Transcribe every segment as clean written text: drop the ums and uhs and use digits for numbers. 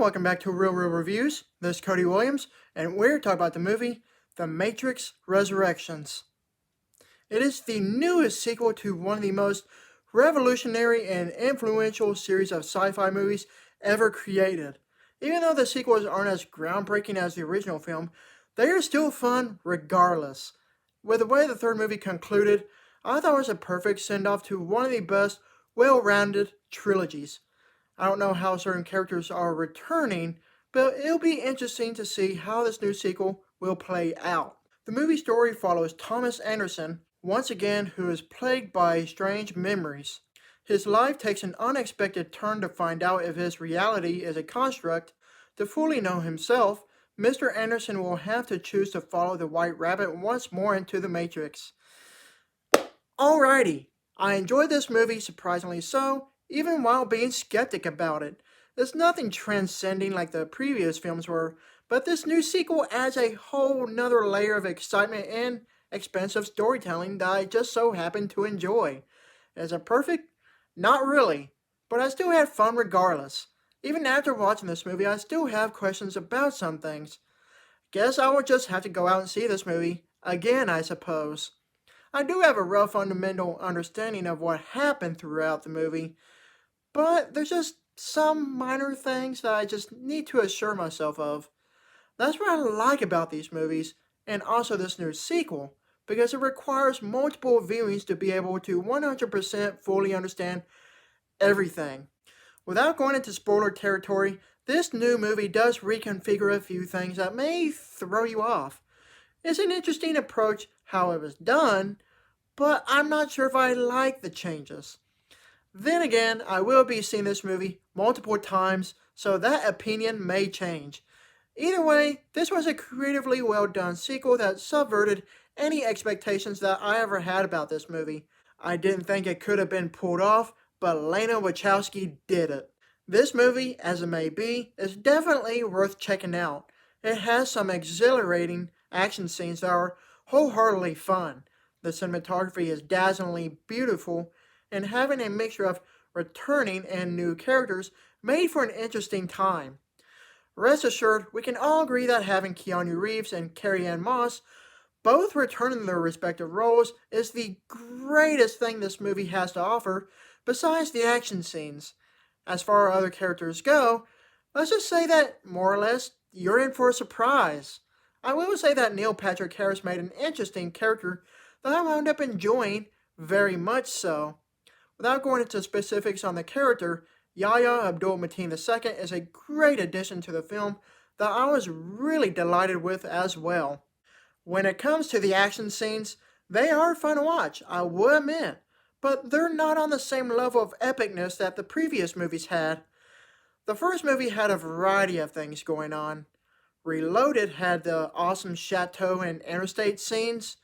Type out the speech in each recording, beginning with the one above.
welcome back to Real Reviews. This is Cody Williams, and we're talking about the movie The Matrix Resurrections. It is the newest sequel to one of the most revolutionary and influential series of sci-fi movies ever created. Even though the sequels aren't as groundbreaking as the original film, they are still fun regardless. With the way the third movie concluded, I thought it was a perfect send-off to one of the best, well-rounded trilogies. I don't know how certain characters are returning, but it'll be interesting to see how this new sequel will play out. The movie story follows Thomas Anderson, once again who is plagued by strange memories. His life takes an unexpected turn to find out if his reality is a construct. To fully know himself, Mr. Anderson will have to choose to follow the White Rabbit once more into the Matrix. Alrighty, I enjoyed this movie, surprisingly so, even while being skeptic about it. There's nothing transcending like the previous films were, but this new sequel adds a whole nother layer of excitement and expensive storytelling that I just so happen to enjoy. Is it perfect? Not really, but I still had fun regardless. Even after watching this movie, I still have questions about some things. Guess I will just have to go out and see this movie again, I suppose. I do have a rough fundamental understanding of what happened throughout the movie, but there's just some minor things that I just need to assure myself of. That's what I like about these movies, and also this new sequel, because it requires multiple viewings to be able to 100% fully understand everything. Without going into spoiler territory, this new movie does reconfigure a few things that may throw you off. It's an interesting approach how it was done, but I'm not sure if I like the changes. Then again, I will be seeing this movie multiple times, so that opinion may change. Either way, this was a creatively well done sequel that subverted any expectations that I ever had about this movie. I didn't think it could have been pulled off, but Lana Wachowski did it. This movie, as it may be, is definitely worth checking out. It has some exhilarating action scenes that are wholeheartedly fun. The cinematography is dazzlingly beautiful, and having a mixture of returning and new characters made for an interesting time. Rest assured, we can all agree that having Keanu Reeves and Carrie-Anne Moss both returning their respective roles is the greatest thing this movie has to offer, besides the action scenes. As far as other characters go, let's just say that, more or less, you're in for a surprise. I will say that Neil Patrick Harris made an interesting character that I wound up enjoying very much so. Without going into specifics on the character, Yahya Abdul-Mateen II is a great addition to the film that I was really delighted with as well. When it comes to the action scenes, they are fun to watch, I will admit, but they're not on the same level of epicness that the previous movies had. The first movie had a variety of things going on. Reloaded had the awesome chateau and interstate scenes,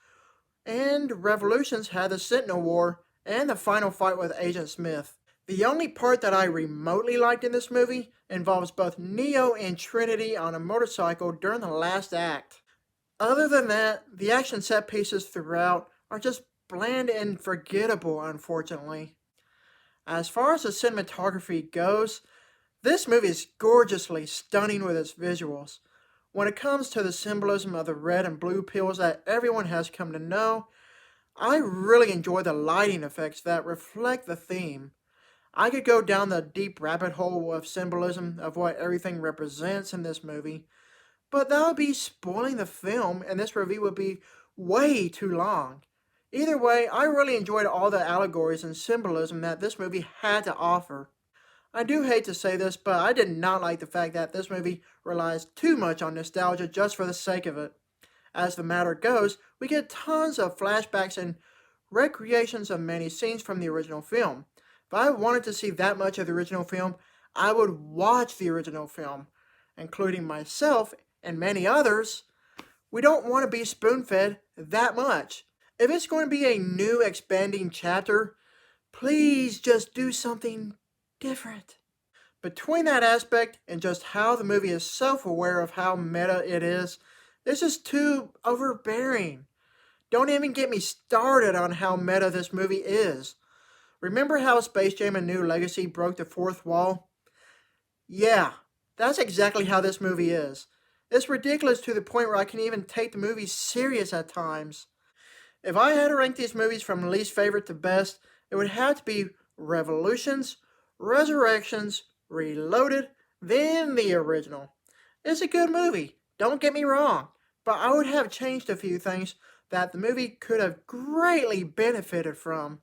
and Revolutions had the Sentinel War and the final fight with Agent Smith. The only part that I remotely liked in this movie involves both Neo and Trinity on a motorcycle during the last act. Other than that, the action set pieces throughout are just bland and forgettable, unfortunately. As far as the cinematography goes, this movie is gorgeously stunning with its visuals. When it comes to the symbolism of the red and blue pills that everyone has come to know, I really enjoy the lighting effects that reflect the theme. I could go down the deep rabbit hole of symbolism of what everything represents in this movie, but that would be spoiling the film, and this review would be way too long. Either way, I really enjoyed all the allegories and symbolism that this movie had to offer. I do hate to say this, but I did not like the fact that this movie relies too much on nostalgia just for the sake of it. As the matter goes, we get tons of flashbacks and recreations of many scenes from the original film. If I wanted to see that much of the original film, I would watch the original film, including myself and many others. We don't want to be spoon-fed that much. If it's going to be a new expanding chapter, please just do something different. Between that aspect and just how the movie is self-aware of how meta it is, this is too overbearing. Don't even get me started on how meta this movie is. Remember how Space Jam: A New Legacy broke the fourth wall? Yeah, That's exactly how this movie is. It's ridiculous to the point where I can even take the movie serious at times. If I had to rank these movies from least favorite to best, it would have to be Revolutions, Resurrections, Reloaded, then the original. It's a good movie, don't get me wrong, but I would have changed a few things that the movie could have greatly benefited from.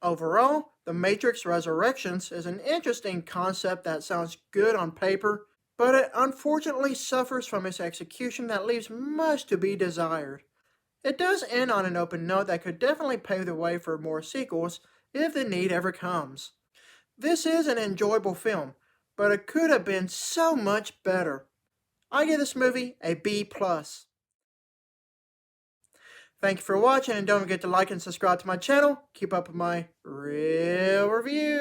Overall, The Matrix Resurrections is an interesting concept that sounds good on paper, but it unfortunately suffers from its execution that leaves much to be desired. It does end on an open note that could definitely pave the way for more sequels if the need ever comes. This is an enjoyable film, but it could have been so much better. I give this movie a B+. Thank you for watching, and don't forget to like and subscribe to my channel. Keep up with my real reviews.